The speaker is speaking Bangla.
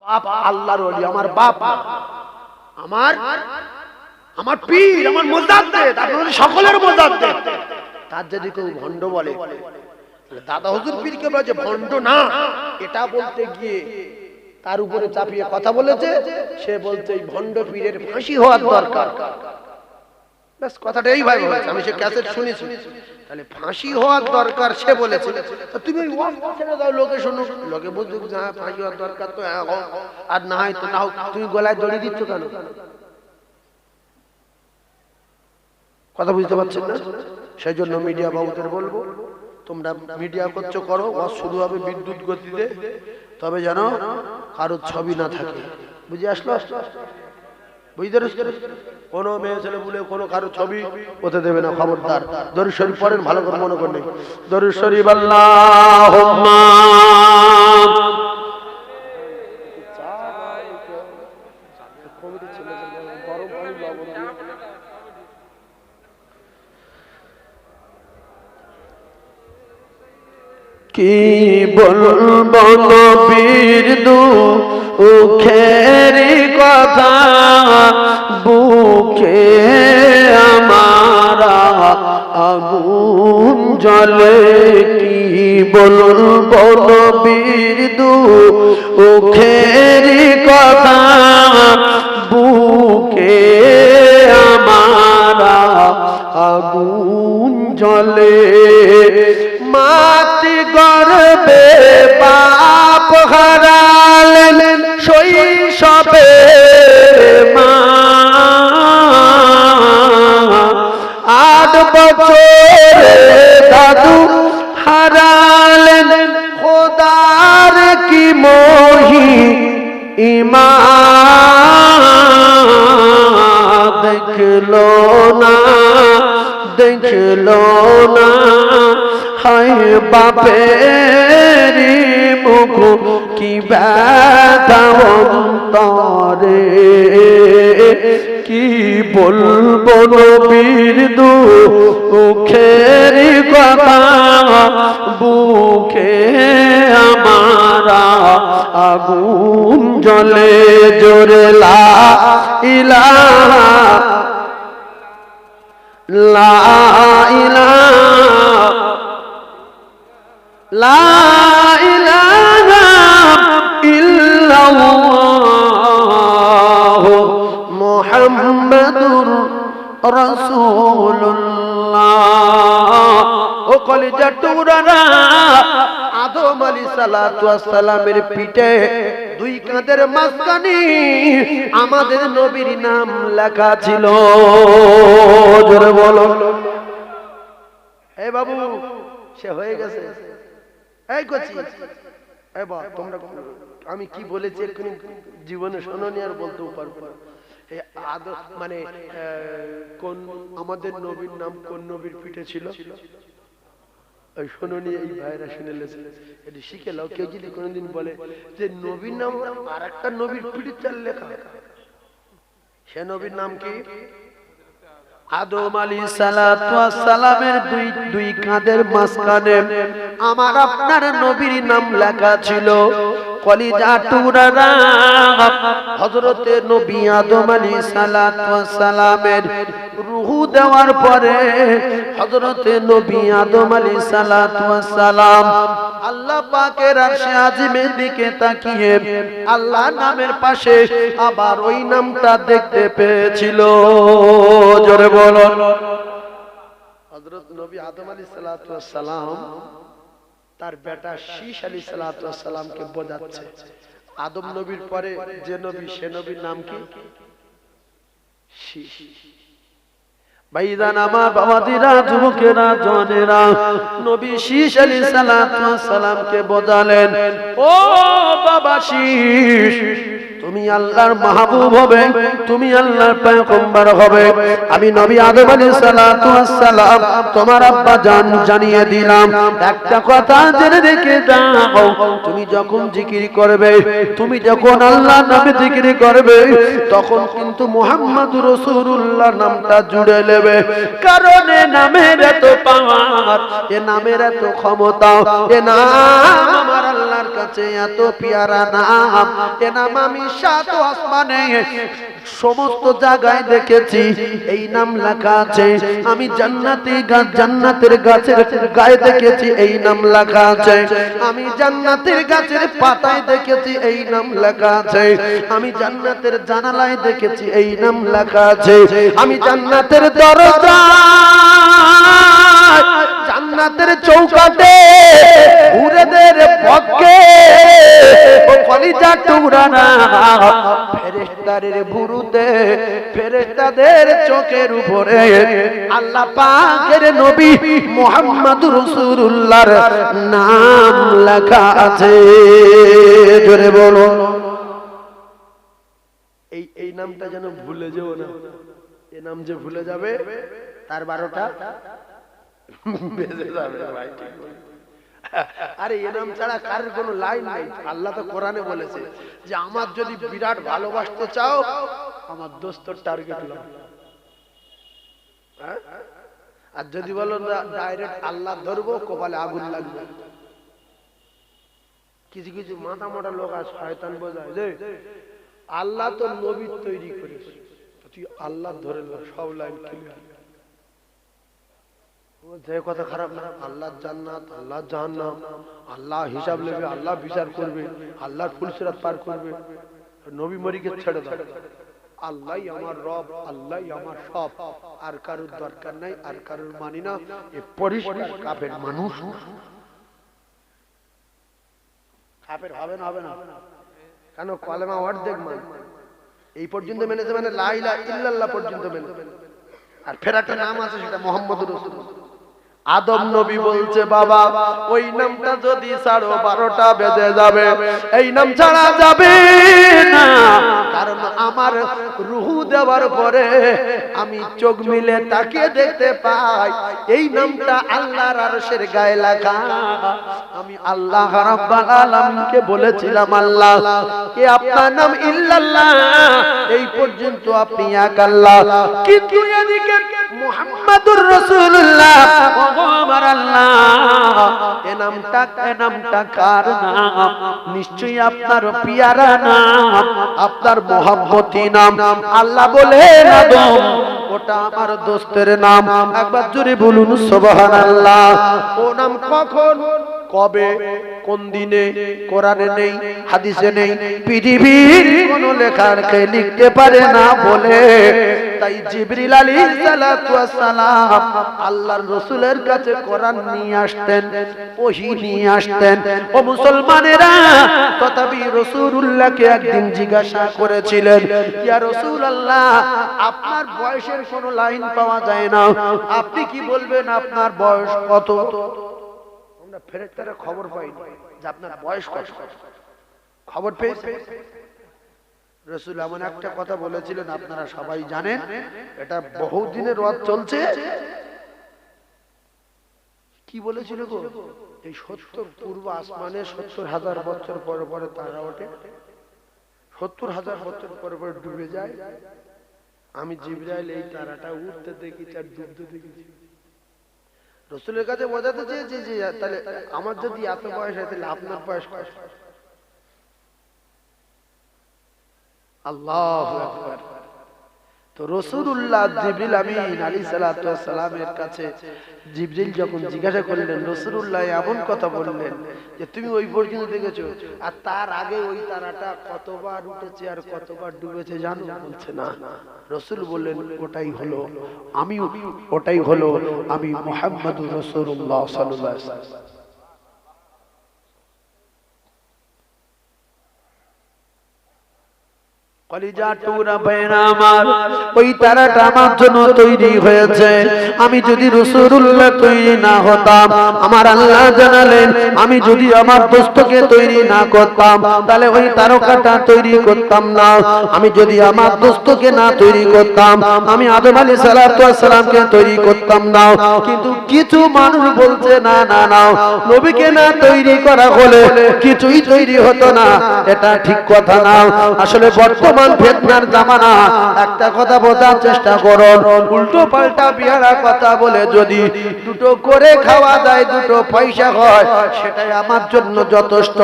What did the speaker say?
বাপ আল্লাহর ওলি, আমার বাপ, আমার আমার পীর, আমার মুজাদ্দিদ, আপনাদের সকলের মুজাদ্দিদ। তার যদি কেউ ভণ্ড বলে, দাদা হুজুর পীরকে বলে ভণ্ড না, এটা বলতে গিয়ে তার উপরে চাপিয়ে কথা বলেছে, সে বলছে এই ভণ্ড পীরের ফাঁসি হওয়ার দরকার। ব্যাস কথাটা এইভাবে বলেছে, আমি সে ক্যাসেট শুনেছি। তাহলে ফাঁসি হওয়ার দরকার সে বলেছে, তুমি ওই ওয়াজ ছেড়ে দাও, লোকে শুনুক, লোকে বুঝুক যে হ্যাঁ ফাঁসি হওয়ার দরকার, তো হ্যাঁ আর না হয় তো না হোক, তুমি গলায় দড়ি দিচ্ছ কেন? কথা বুঝতে পারছেন না? সেই জন্য মিডিয়া বাবুদের বলবো, তোমরা মিডিয়া করছো করো, ওয়াজ শুরু হবে বিদ্যুৎ গতিতে, তবে যেন কারোর ছবি না থাকে। বুঝে আসলো? বুঝতে পারছো? কোনো মেয়ে ছেলে বলে কোনো কারো ছবি ওতে দেবে না, খবরদার। দরুদ শরীফ পড়েন, ভালো করে মনে করেন। দরুদ শরীফ আল্লাহুম্মা কি বলবো নবীর দুঃখের কথা, বুকে আমার আগুন জ্বলে। কি বলবো নবীর দুঃখের কথা, বুকে আমার আগুন জ্বলে। মাটি গর্বে বাপ হারালেন শৈশবে মা, 8 বছরে দাদু হারালেন। খোদার কি মহিমা দেখলো না, দেখলো না, হায় বাপের মুখ কি ব্যথা অন্তরে। কি বলবো নবীর দুঃখের কথা, বুকে আমার আগুন জ্বলে। জোরে লা ইলাহা লা ইলাহা লা ইলাহা ইল্লাল্লাহ মুহাম্মাদুর রাসূলুল্লাহ। ও কলিজার টুকরারা, আদম আলাইহিস সালাতু ওয়াস সালামের পিঠে 2 কাঁধের মাঝখানে আমাদের নবীর নাম লেখা ছিল। জোরে বলো। এই বাবু সে হয়ে গেছে, এই করছি, এই বাবা তোমরা আমি কি বলেছি এক্ষুনি জীবনে শোনোনি, আর বলতেও পারবো না। এই আদম মানে কোন আমাদের নবীর নাম কোন নবীর পিঠে ছিল ওই শোনোনি, এই ভাইরা শুনে লেছে, এটি শিখে লাও। কেউ যদি কোনোদিন বলে যে নবীর নাম আর একটা নবীর পিঠে চাল লেখা, সে নবীর নাম কি? আদম আলাইহিস সালাতু ওয়াস সালামের 2 কাঁধের মাঝখানে আমার আপনার নবীর নাম লেখা ছিল। কলিজা টুকরারা, হযরতে নবী আদম আলাইহিস সালাতু ওয়াস সালামের রূহ দেওয়ার পরে হযরতে নবী আদম আলাইহিস সালাতু ওয়াস সালাম আল্লাহ পাকের আরশে আজিমের দিকে তাকিয়ে আল্লাহ নামের পাশে আবার ওই নামটা দেখতে পেয়েছিল। জোরে বলো। হযরত নবী আদম আলাইহিস সালাতু ওয়াস সালাম তার বেটা শীশ আলাইহিস সালাতু ওয়াস সালামকে বোঝাচ্ছে, আদম নবীর পরে যে নবী সে নবীর নাম কি? শীশ। ভাইজান আমার বাবাদিরা, যুবকেরা, জনেরা, নবী শীশ আলাইহিস সালাতু ওয়াস সালামকে বোঝালেন, ও বাবা শীশ, তুমি আল্লাহর মাহবুব হবে, তুমি আল্লাহর পয়গম্বর হবে। আমি নবী আদম আলাইহিস সালাতু ওয়াস সালাম তোমার আব্বা জান জানিয়ে দিলাম, একটা কথা জেনে রেখে দাও, তুমি যখন জিকির করবে, তুমি যখন আল্লাহর নামে জিকির করবে, তখন কিন্তু মুহাম্মদুর রাসূলুল্লাহ নামটা জুড়ে নেবে। কারণ এ নামের এত পাওয়ার, এ নামের এত ক্ষমতা, এ নাম আমার আল্লাহ আল্লাহর কাছে এত পিয়ারা নাম, এ নাম আমি সাত আসমানে সমস্ত জায়গায় দেখেছি এই নাম লেখা আছে। আমি জান্নাতের গাছের গায়ে দেখেছি এই নাম লেখা আছে। আমি জান্নাতের গাছের পাতায় দেখেছি এই নাম লেখা আছে। আমি জান্নাতের জানালায় দেখেছি এই নাম লেখা আছে। আমি জান্নাতের দরজায়, জান্নাতের চৌকাঠে, হুরেদের পক্ষে ও কলিজা টুকরা না ফেরেশতাদের বুরুতে, ফেরেশতাদের চোখের উপরে আল্লাহ পাকের নবী মুহাম্মদুর রাসূলুল্লাহর নাম লেখা আছে। জোরে বলো। এই নামটা যেন ভুলে যেও না। এই নাম যে ভুলে যাবে তার 12টা বেজে যাবে ভাই। আরে এ নাম ছাড়া কার কোনো লাইন নাই। আল্লাহ তো কোরআনে বলেছে যে আমার যদি বিরাট ভালোবাসতে চাও আমার দোস্তর টার্গেট নাও, আর যদি বলো ডাইরেক্ট আল্লাহ ধরবো কপালে আগুন লাগবে। কিছু কিছু মাথা মোটা লোক আর শয়তান বোঝায় যে আল্লাহ তো নবী তৈরি করেছে, তুই আল্লাহ ধরে সব লাইন ক্লিয়ার। যে কথা খারাপ না, আল্লাহ জান্নাত, আল্লাহ জাহান্নাম, আল্লাহ হিসাব নেবে, আল্লাহ বিচার করবে, আল্লাহ ফুলসিরাত পার করবে। নবী মরিকে ছেড়ে দাও, আল্লাহই আমার রব, আল্লাহই আমার সব, আর কারোর দরকার নাই, আর কারোর মানি না। এ পরিষ্কার কাফের মানুষ। কাফের হবে না, হবে না কেন? কলেমা অর্ধেক মান এই পর্যন্ত মেনেছে, মানে লা ইলাহা ইল্লাল্লাহ পর্যন্ত মেনেছে। আর ফের একটা নাম আছে সেটা মুহাম্মদুর রাসূলুল্লাহ। আদম নবী বলছে বাবা ওই নামটা যদি ছাড়ো 12টা বেজে যাবে, এই নাম ছাড়া যাবে না। কারণ আমার রূহ দেওয়ার পরে আমি চোখ মিলে তাকিয়ে দেখতে পাই এই নামটা আল্লাহর আরশের গায়ে লেখা। আমি আল্লাহ রাব্বুল আলামিনকে বলেছিলাম আল্লাহ কে আপনার নাম ইল্লাল্লাহ, এই পর্যন্ত আপনি এক আল্লাহ, কিন্তু এদিকে মুহাম্মাদুর রাসূলুল্লাহ আমার আল্লাহ এ নামটা কার নাম? নিশ্চয়ই আপনার পিয়ারা নাম, আপনার মহব্বতী নাম। আল্লাহ বলেন আদম ওটা আমার দোস্তের নাম। একবার জোরে বলুন সুবহানাল্লাহ। ও নাম কখন, কবে, কোন দিনে কোরআনে নেই, হাদিসে নেই, পৃথিবীর কোন লেখাকে লিখতে পারে না বলে তাই জিবরিল আলাইহিস সালাতু ওয়াস সালাম আল্লাহর রাসূলের কাছে কোরআন নিয়ে আসতেন, ওহী নিয়ে আসতেন। ও মুসলমানেরা, তথাপি রাসূলুল্লাহকে একদিন জিজ্ঞাসা করেছিলেন ইয়া রাসূলুল্লাহ আপনার বয়সের কোনো লাইন পাওয়া যায় না, আপনি কি বলবেন আপনার বয়স কত? আমরা ফেরেশতারা খবর পাই যে আপনার বয়স কত, খবর পেয়েছে। রাসূল এমন একটা কথা বলেছিলেন আপনারা সবাই জানেন, এটা বহুদিনের ওয়াজ চলছে। কি বলেছিল গো? এই 70 পূর্ব আসমানে 70,000 বছর পরে পরে তারা ওঠে, 70,000 বছর পরে পরে ডুবে যায়। আমি জিবরাইল এই তারাটা উঠতে দেখেছি আর ডুবতে দেখেছি। রাসূলের কাছে বোঝাতে চেয়েছে যে তাহলে আমার যদি এত বয়স হয় তাহলে আপনার বয়স কত? আল্লাহু আকবার। তো রাসূলুল্লাহ জিবরিল আমিন আলাইহিস সালাতু ওয়াস সালামের কাছে জিবরিল যখন জিজ্ঞাসা করলেন, রাসূলুল্লাহ এমন কথা বললেন যে তুমি ওই পর্যন্ত দেখেছো, আর তার আগে ওই তারাটা কতবার উঠেছে আর কতবার ডুবেছে জানো? বলছে না। রাসূল বললেন ওটাই হলো আমি, ওটাই হলো আমি মুহাম্মদুর রাসূলুল্লাহ সাল্লাল্লাহু আলাইহি ওয়াসাল্লাম। কলিজা টুকরা ভাইরা আমার, ওই তারাটা আমার জন্য তৈরি হয়েছে। আমি যদি রাসূলুল্লাহ তৈরি না হতাম, আমার আল্লাহ জানালেন আমি যদি আমার দোস্তকে তৈরি না করতাম তাহলে ওই তারকাটা তৈরি করতাম না। আমি যদি আমার দোস্তকে না তৈরি করতাম, আমি আদম আলাইহিস সালাতু ওয়াস সালামকে তৈরি করতাম না। কিন্তু কিছু মানুষ বলছে না না না, নবীকে না তৈরি করা হলে কিছুই তৈরি হতো না। এটা ঠিক কথা না। আসলে বর্তমানে বর্তমান ফিতনার জামানা। একটা কথা বোঝার চেষ্টা করুন, উল্টো পাল্টা বিহারা কথা বলে যদি দুটো করে খাওয়া যায়, দুটো পয়সা হয়, সেটাই আমার জন্য যথেষ্ট।